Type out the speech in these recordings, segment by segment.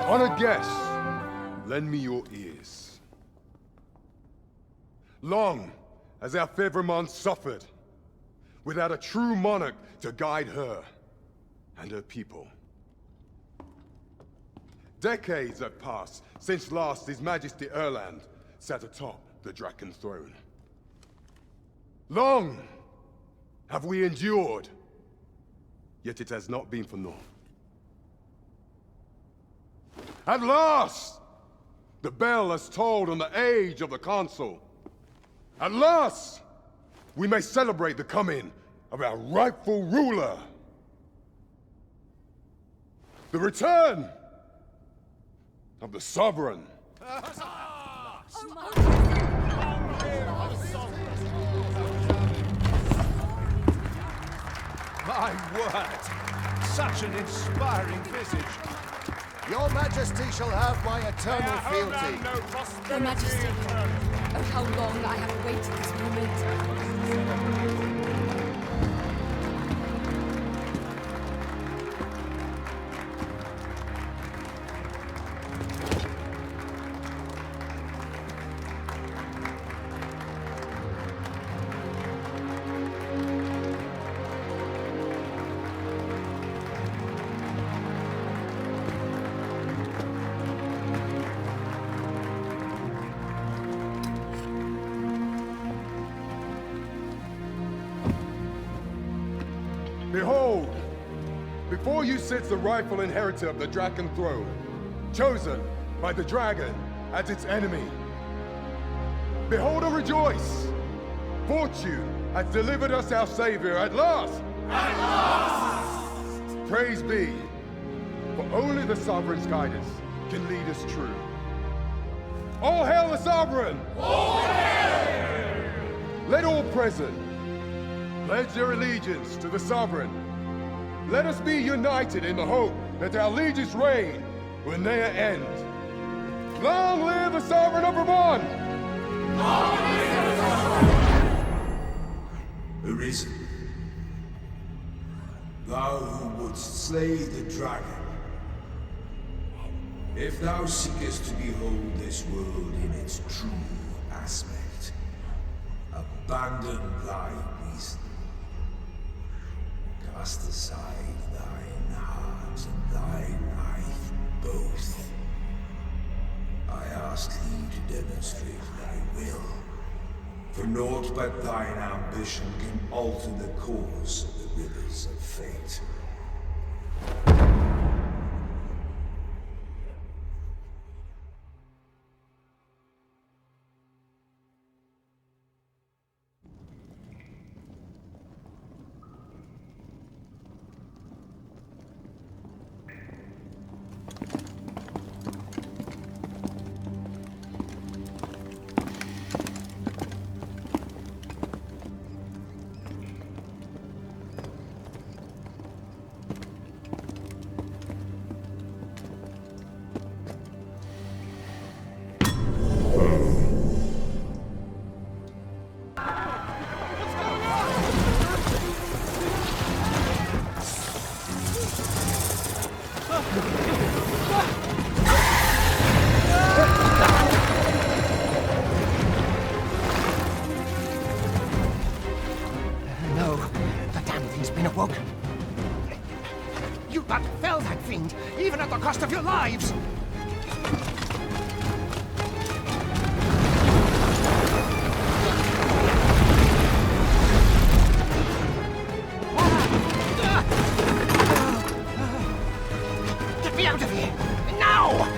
Honored guests, lend me your ears. Long has our Fevrimon suffered, without a true monarch to guide her and her people. Decades have passed since last His Majesty Erland sat atop the Draken throne. Long have we endured, yet it has not been for naught. At last, the bell has tolled on the age of the Council. At last, we may celebrate the coming of our rightful ruler. The return of the Sovereign. My word! Such an inspiring visage. Your Majesty shall have my eternal fealty. Your Majesty, oh how long I have awaited this moment. Behold, before you sits the rightful inheritor of the Draken throne, chosen by the dragon as its enemy. Behold and rejoice! Fortune has delivered us our savior at last! At last! Praise be, for only the Sovereign's guidance can lead us true. All hail the Sovereign! All hail! Let all present pledge their allegiance to the Sovereign. Let us be united in the hope that our liege's reign will ne'er end. Long live the Sovereign of Vermont! Long live the Sovereign! Arisen, thou who wouldst slay the dragon, if thou seekest to behold this world in its true aspect, abandon thy reason. Cast aside thine heart and thy life both. I ask thee to demonstrate thy will, for naught but thine ambition can alter the course of the rivers of fate. No, the damn thing's been awoken. You but fell that fiend, even at the cost of your lives! Get me out of here! Now!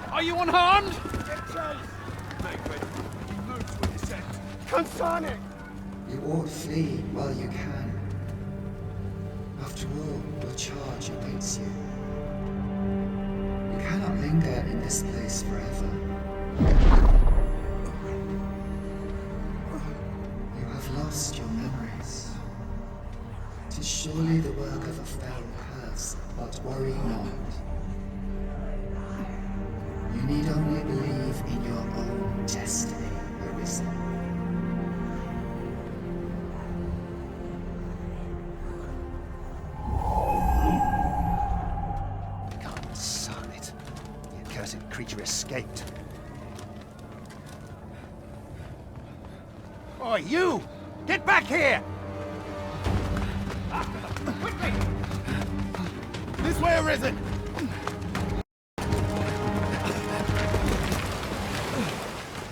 Are you unharmed? Consonic! You ought flee while you can. After all, your charge awaits you. this place forever. You have lost your memories. 'Tis surely the work of a fell curse, but worry not. You need only believe in your own destiny, Arisen. God, son it. The accursed creature escaped. Oi, you! Get back here! Quickly! This way, Arisen!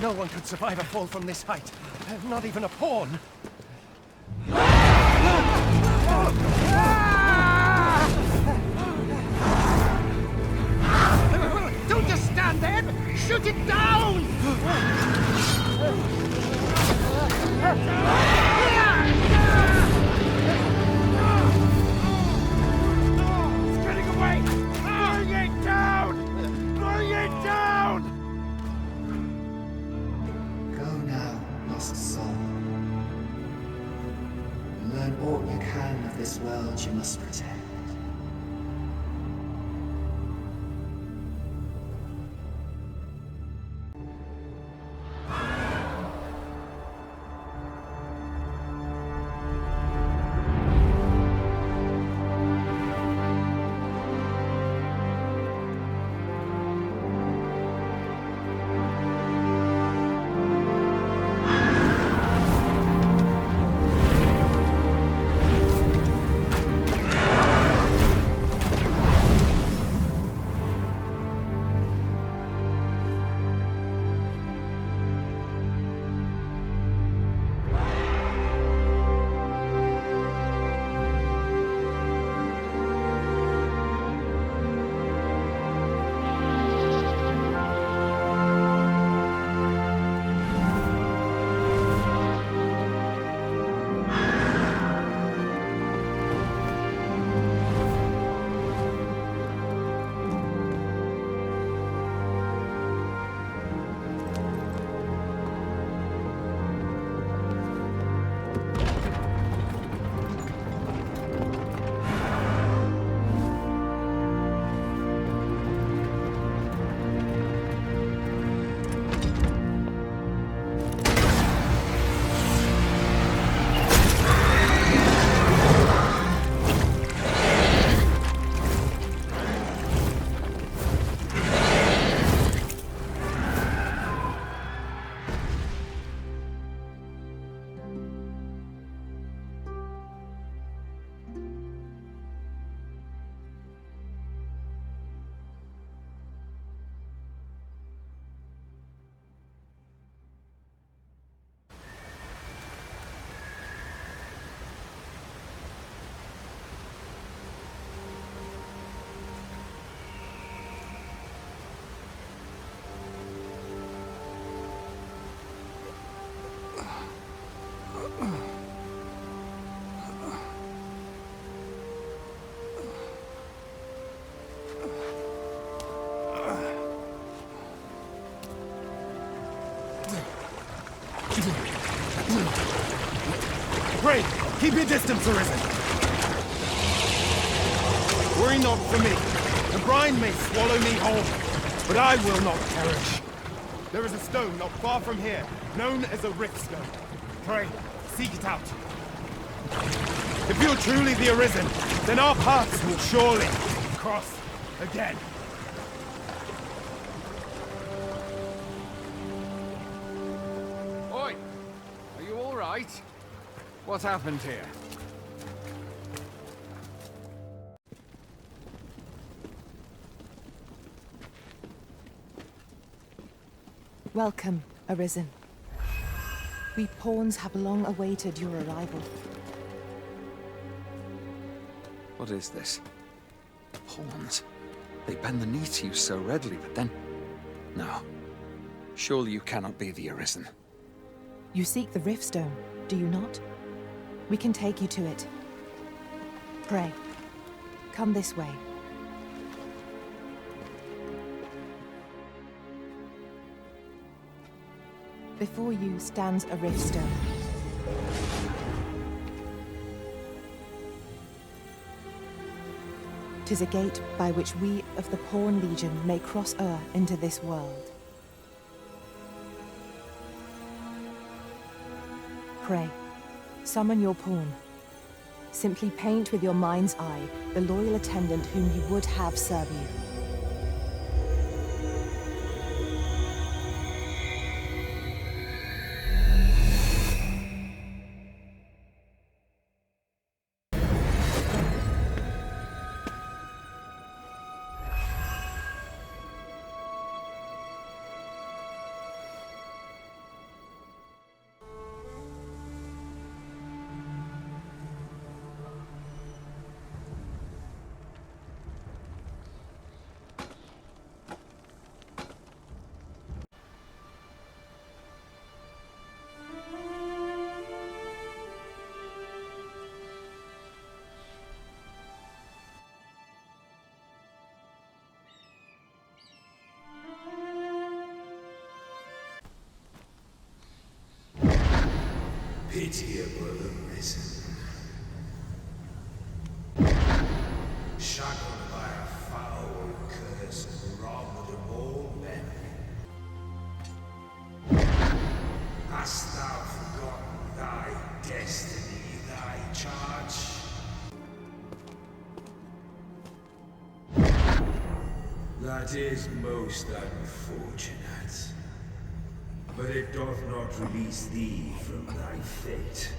No one could survive a fall from this height. Not even a pawn. Don't just stand there! Shoot it down! It's getting away! Bring it down! Bring it down! Go now, lost soul. And learn all you can of this world you must protect. Pray, keep your distance, Arisen. Worry not for me. The brine may swallow me whole, but I will not perish. There is a stone not far from here, known as a rift stone. Pray, seek it out. If you're truly the Arisen, then our paths will surely cross again. Oi! Are you all right? What happened here? Welcome, Arisen. We pawns have long awaited your arrival. What is this? Pawns? They bend the knee to you so readily, but then... No. Surely you cannot be the Arisen. You seek the Riftstone, do you not? We can take you to it. Pray, come this way. Before you stands a riftstone. "'Tis a gate by which we of the Pawn Legion may cross o'er into this world. Pray, summon your pawn. Simply paint with your mind's eye the loyal attendant whom you would have serve you. Pitiable Arisen. Shackled by a foul curse and robbed of all men. Hast thou forgotten thy destiny, thy charge? That is most unfortunate. But it doth not release thee from thy fate.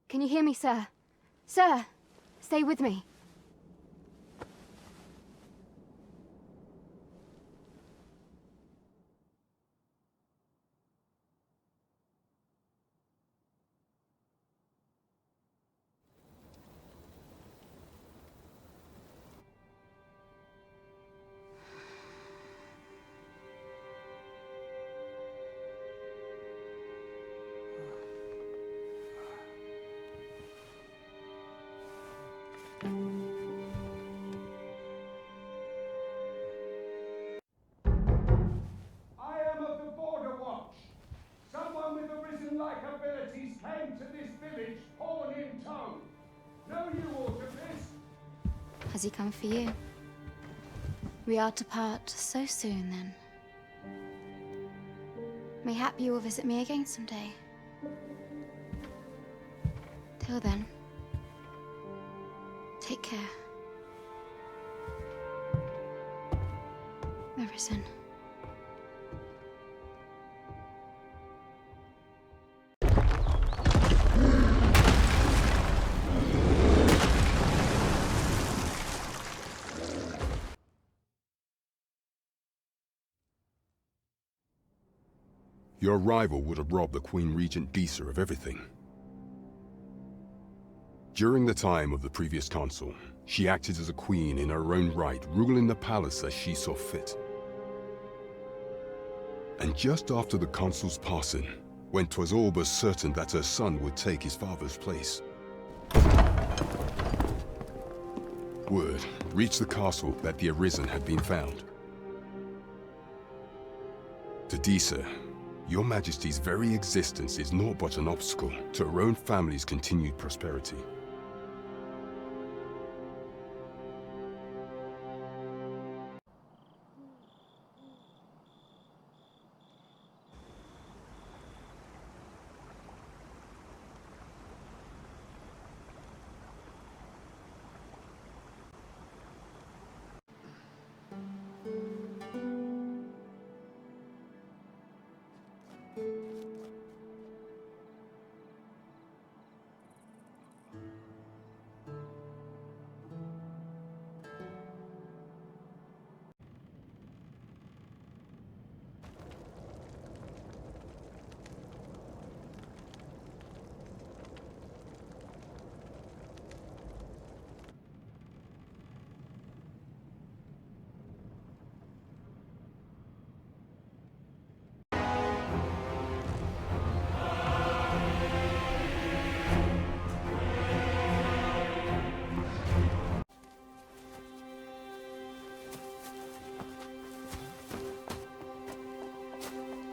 Can you hear me, sir? Sir, stay with me. Arisen-like abilities came to this village, pawn in tow. Know you aught of this? Has he come for you? We are to part so soon, then. Mayhap you will visit me again someday. Till then, take care. Arisen. Your arrival would have robbed the Queen Regent Disa of everything. During the time of the previous consul, she acted as a queen in her own right, ruling the palace as she saw fit. And just after the consul's passing, when 'twas all but certain that her son would take his father's place, word reached the castle that the Arisen had been found. To Disa, Your Majesty's very existence is naught but an obstacle to her own family's continued prosperity.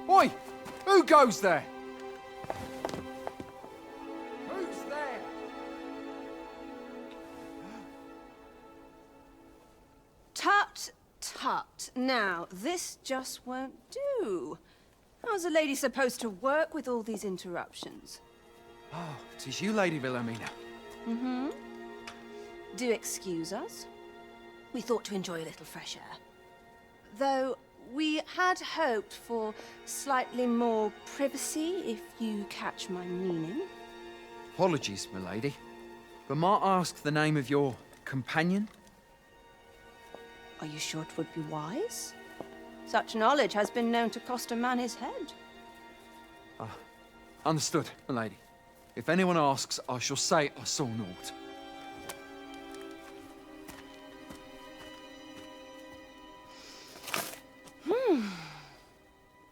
Oi! Who goes there? Who's there? Tut, tut. Now, this just won't do. How's a lady supposed to work with all these interruptions? Oh, 'tis you, Lady Wilhelmina. Mm-hmm. Do excuse us. We thought to enjoy a little fresh air. Though we had hoped for slightly more privacy, if you catch my meaning. Apologies, milady. But might I ask the name of your companion? Are you sure it would be wise? Such knowledge has been known to cost a man his head. Understood, milady. If anyone asks, I shall say I saw naught.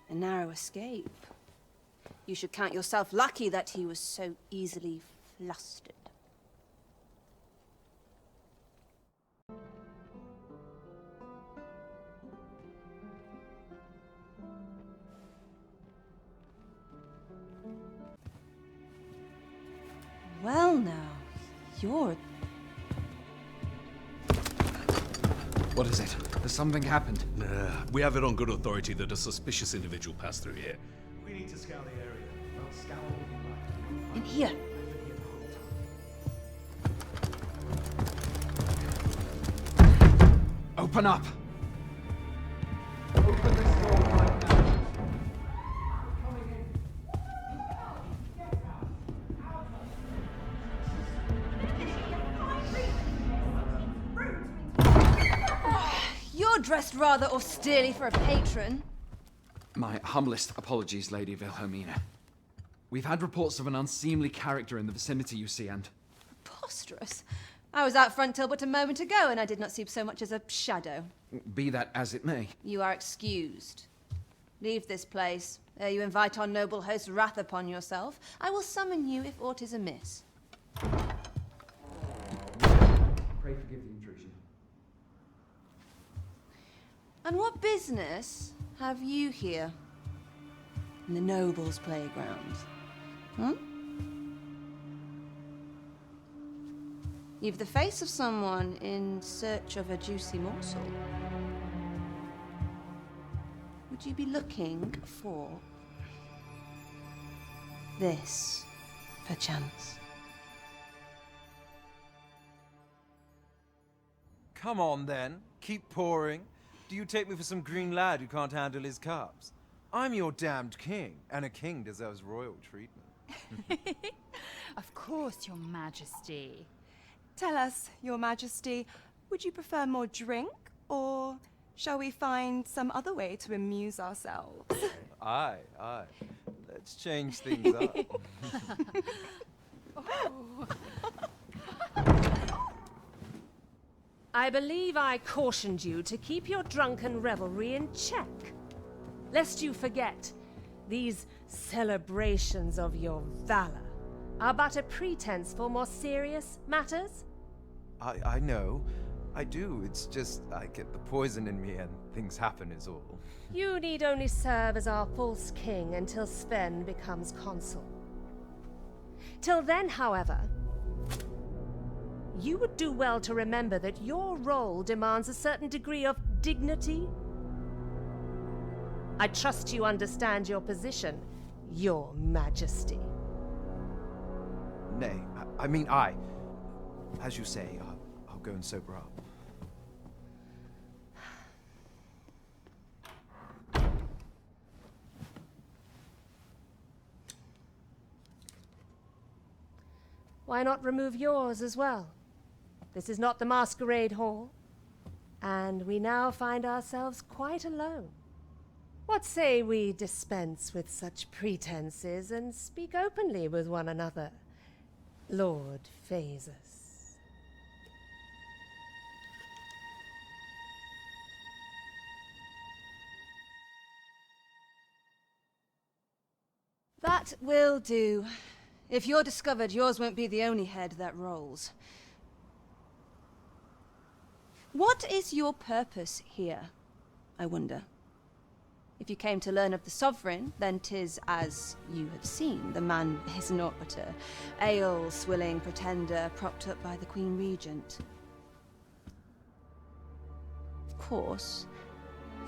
A narrow escape. You should count yourself lucky that he was so easily flustered. Well now, you're... What is it? Has something happened? We have it on good authority that a suspicious individual passed through here. We need to scour the area. Well, scour all you like. in here. Open up! Open this door right now. You're dressed rather austerely for a patron. My humblest apologies, Lady Wilhelmina. We've had reports of an unseemly character in the vicinity, you see, and... Preposterous. I was out front till but a moment ago, and I did not see so much as a shadow. Be that as it may. You are excused. Leave this place, ere you invite our noble host's wrath upon yourself. I will summon you if aught is amiss. Pray forgive the intrusion. And what business have you here? In the nobles' playground? Hmm? You've the face of someone in search of a juicy morsel. Would you be looking for This, perchance. Come on, then. Keep pouring. Do you take me for some green lad who can't handle his cups? I'm your damned king, and a king deserves royal treatment. Of course, Your Majesty. Tell us, Your Majesty, would you prefer more drink, or shall we find some other way to amuse ourselves? Aye. Let's change things up. I believe I cautioned you to keep your drunken revelry in check. Lest you forget, these celebrations of your valor are but a pretense for more serious matters. I know. I do. It's just I get the poison in me and things happen is all. You need only serve as our false king until Sven becomes consul. Till then, however, you would do well to remember that your role demands a certain degree of dignity. I trust you understand your position, Your Majesty. Nay, as you say, I'll go and sober up. Why not remove yours as well? This is not the masquerade hall, and we now find ourselves quite alone. What say we dispense with such pretenses and speak openly with one another, Lord Phasus? That will do. If you're discovered, yours won't be the only head that rolls. What is your purpose here, I wonder? If you came to learn of the Sovereign, then 'tis as you have seen. The man is naught but a ale-swilling pretender propped up by the Queen Regent. Of course,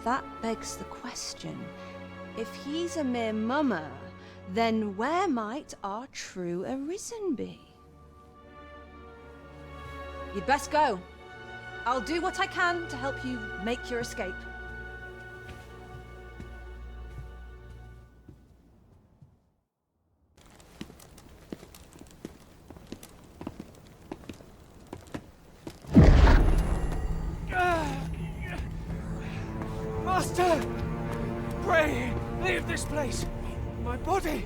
that begs the question. If he's a mere mummer, then where might our true Arisen be? You'd best go. I'll do what I can to help you make your escape. Master! Pray, leave this place! My body,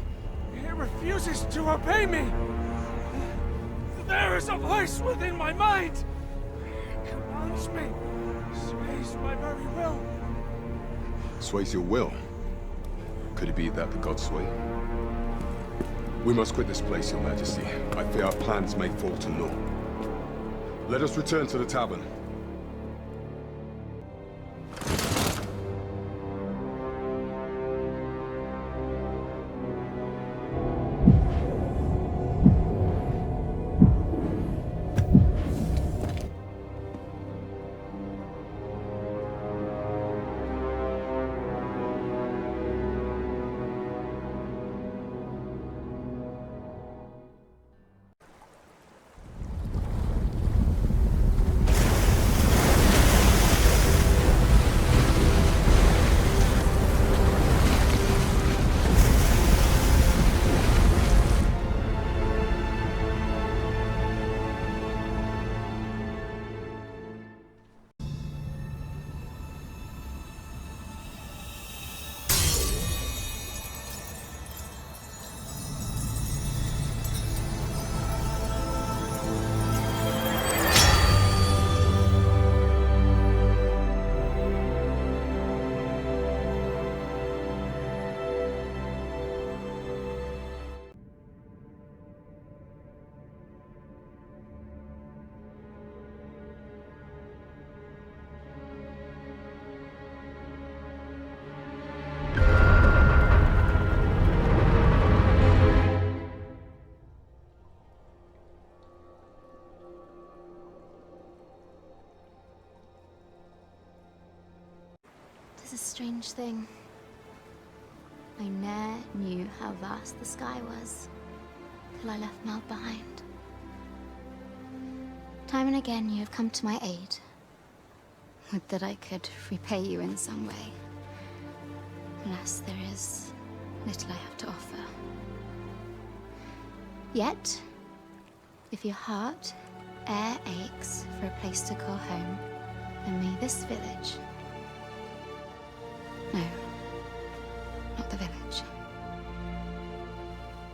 it refuses to obey me! There is a voice within my mind! It commands me, sways my very will. Sways your will? Could it be that the gods sway? We must quit this place, Your Majesty. I fear our plans may fall to naught. Let us return to the tavern. It's a strange thing. I ne'er knew how vast the sky was, till I left Mal behind. Time and again you have come to my aid. Would that I could repay you in some way. Alas, there is little I have to offer. Yet, if your heart e'er aches for a place to call home, then may this village... No, not the village.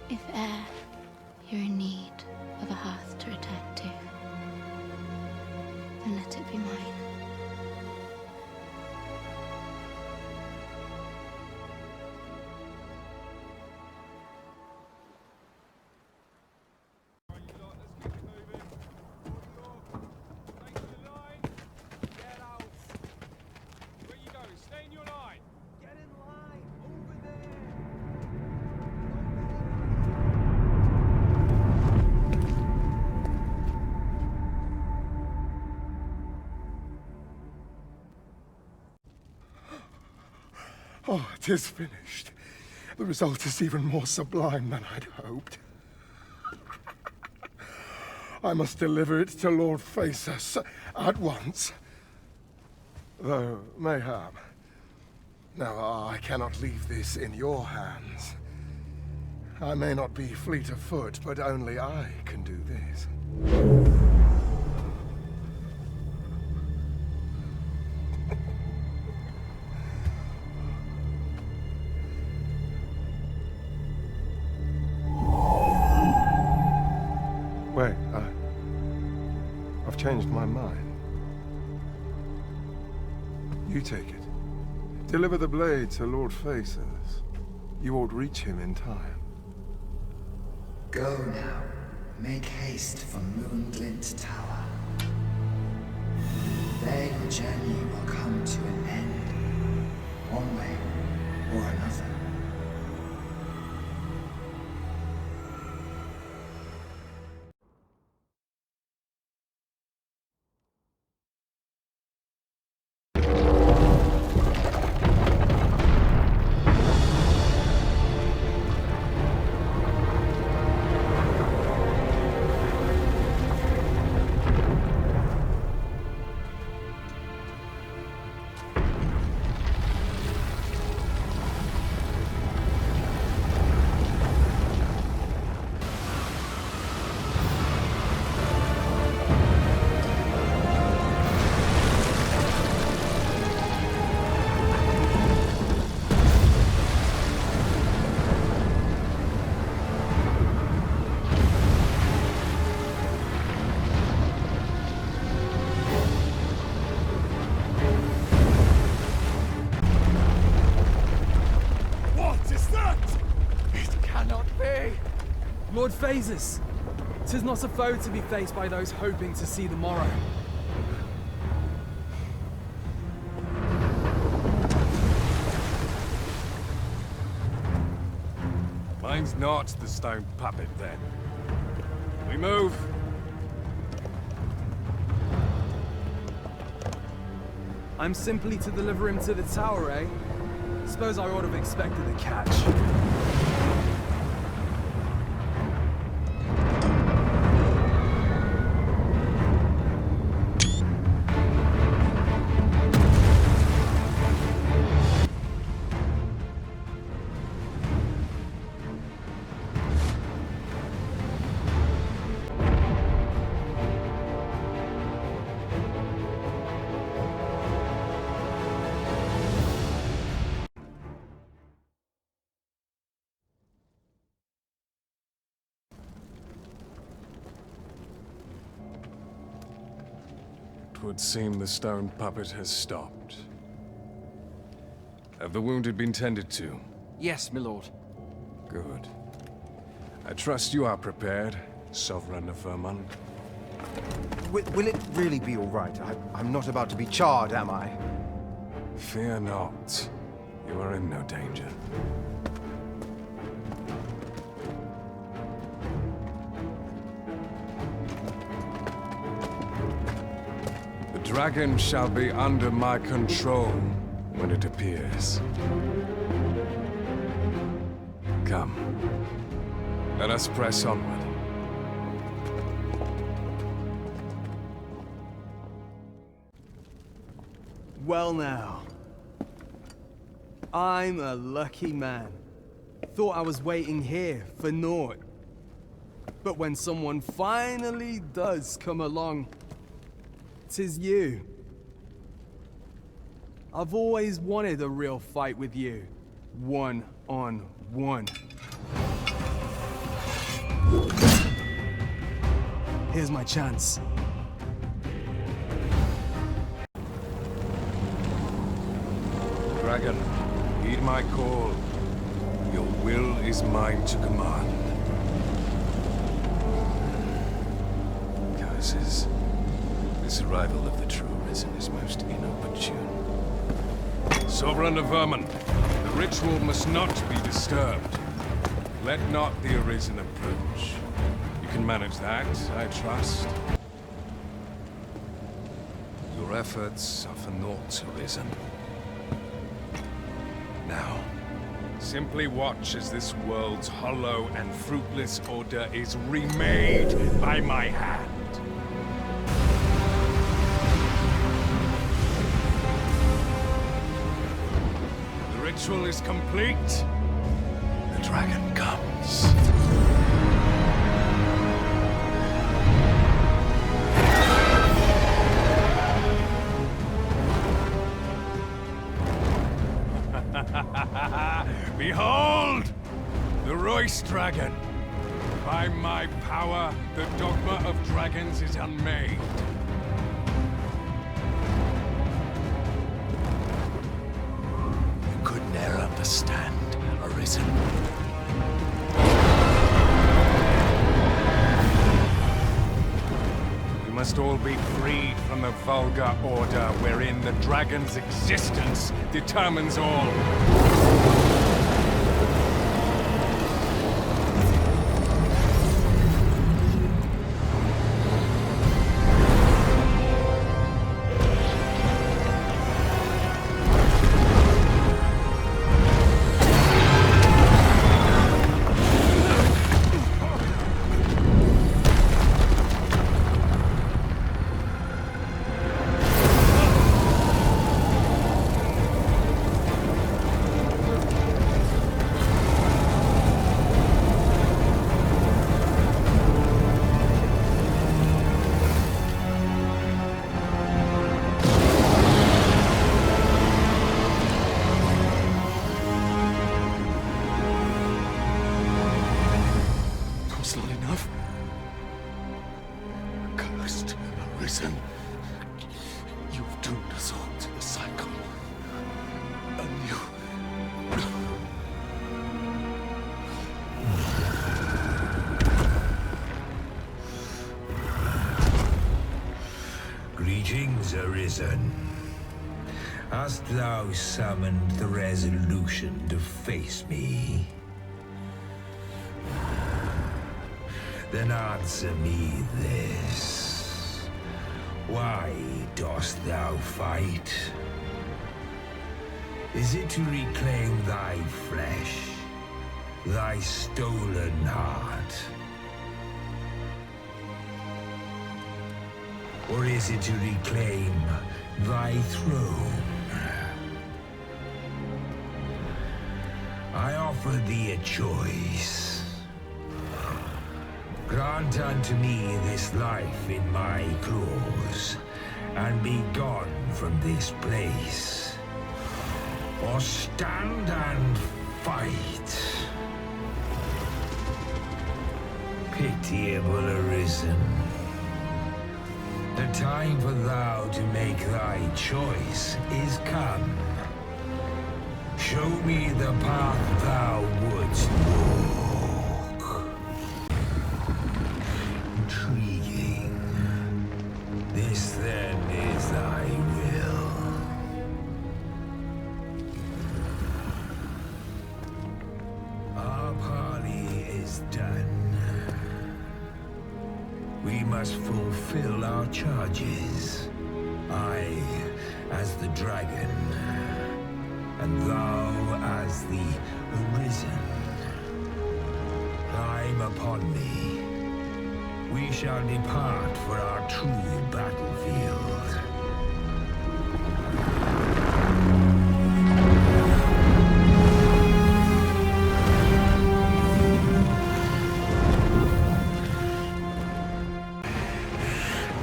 If e'er you're in need of a hearth to return to, then let it be mine. Oh, it is finished. The result is even more sublime than I'd hoped. I must deliver it to Lord Phaesus at once. Though, mayhap... Now, I cannot leave this in your hands. I may not be fleet of foot, but only I can do this. Wait, I've changed my mind. You take it. Deliver the blade to Lord Phaesus. You ought reach him in time. Go now. Make haste for Moonglint Tower. There your journey will come to an end, one way or another. Lord Phaesus! 'Tis not a foe to be faced by those hoping to see the morrow. Mine's not the stone puppet, then. We move. I'm simply to deliver him to the tower, eh? Suppose I ought to have expected a catch. Would seem the stone puppet has stopped. Have the wounded been tended to? Yes, my lord. Good. I trust you are prepared, Sovereign of Vermont. Will it really be all right? I'm not about to be charred, am I? Fear not. You are in no danger. The dragon shall be under my control when it appears. Come. Let us press onward. Well now. I'm a lucky man. Thought I was waiting here for naught. But when someone finally does come along, 'tis you. I've always wanted a real fight with you. One-on-one. Here's my chance. Dragon, heed my call. Your will is mine to command. Curses. This arrival of the true Arisen is most inopportune. Sovereign of Vermin, the ritual must not be disturbed. Let not the Arisen approach. You can manage that, I trust. Your efforts are for naught, Arisen. Now, simply watch as this world's hollow and fruitless order is remade by my hand. The ritual is complete. The dragon comes. Behold! The Royce Dragon! By my power, the Dogma of Dragons is unmade. You could ne'er understand, Arisen. We must all be freed from the vulgar order wherein the dragon's existence determines all. Arisen, you've doomed us all to the cycle. And you... Greetings, Arisen. Hast thou summoned the resolution to face me? Then answer me this. Why dost thou fight? Is it to reclaim thy flesh, thy stolen heart? Or is it to reclaim thy throne? I offer thee a choice. Grant unto me this life in my claws, and be gone from this place. Or stand and fight. Pitiable Arisen. The time for thou to make thy choice is come. Show me the path thou wouldst walk. Intriguing. This then is thy will. Our parley is done. We must fulfill our charges. I, as the dragon, and thou as the Arisen. Time upon me. We shall depart for our true battlefield.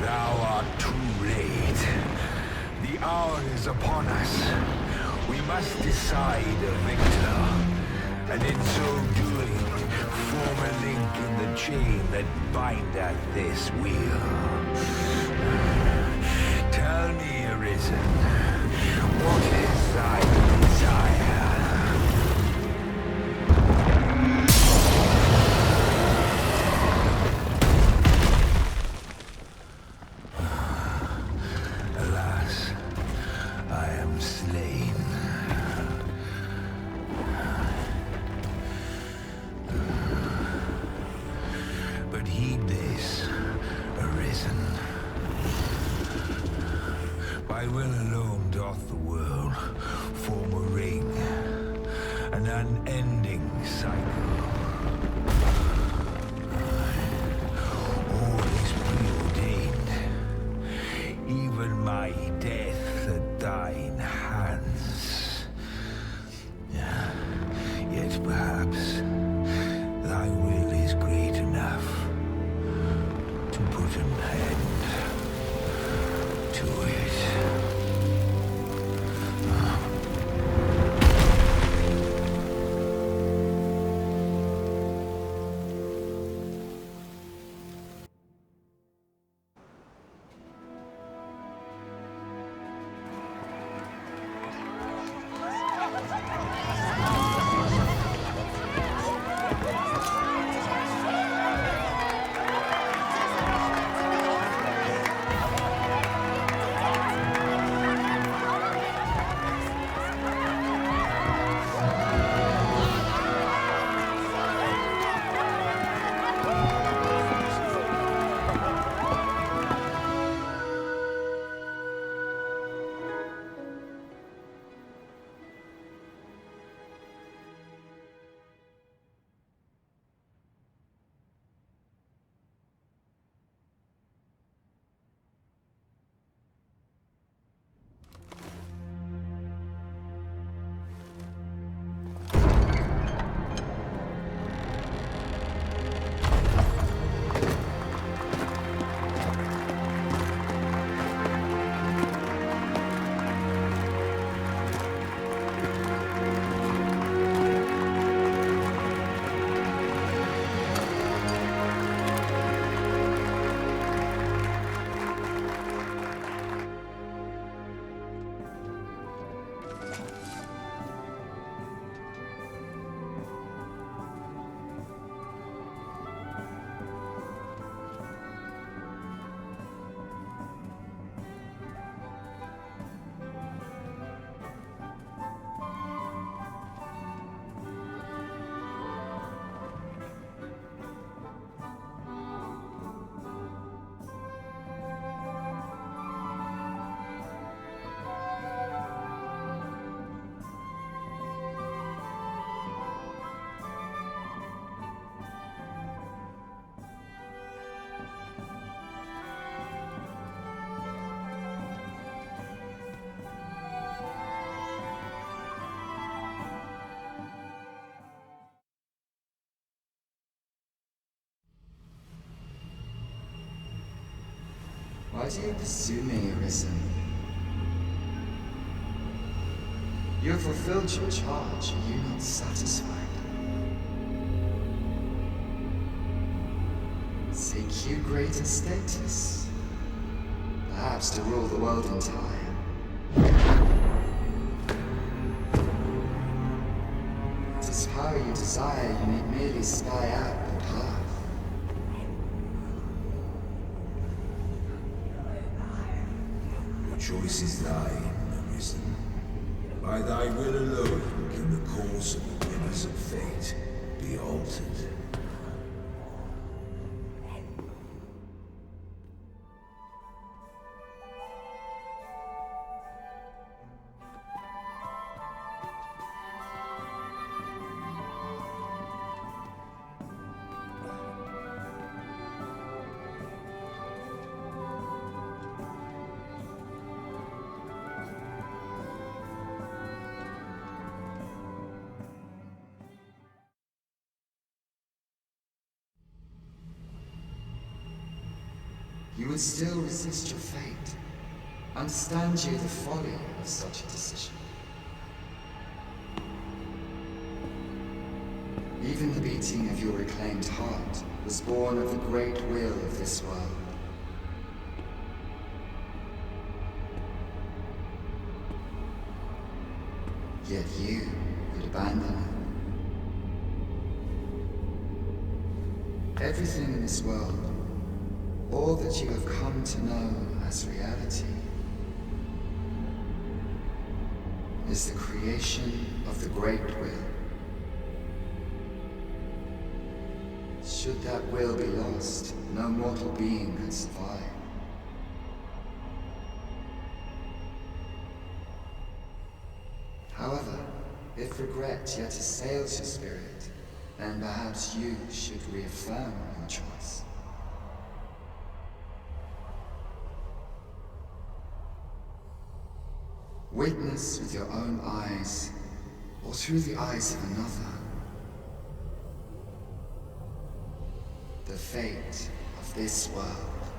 Thou art too late. The hour is upon us. We must decide a victor. And in so doing, form a link in the chain that bindeth this wheel. Tell me, Arisen, what is thy desire? Alas, I am slain. But heed this, Arisen. By will alone doth the world form a ring, an unending cycle. All is preordained, even my death at thine hands. Yet perhaps thy will is great enough to put an end to it. Why do you pursue me, Arisen? You have fulfilled your charge. Are you not satisfied? Seek you greater status? Perhaps to rule the world entire? It is power you desire, you need merely spy out the path. The choice is thine, Arisen. By thy will alone can the course of the winners of fate be altered. you would still resist your fate. Understand you the folly of such a decision. Even the beating of your reclaimed heart was born of the great will of this world. Yet you would abandon it. Everything in this world, all that you have come to know as reality, is the creation of the great will. Should that will be lost, no mortal being could survive. However, if regret yet assails your spirit, then perhaps you should reaffirm your choice. Witness with your own eyes, or through the eyes of another, the fate of this world.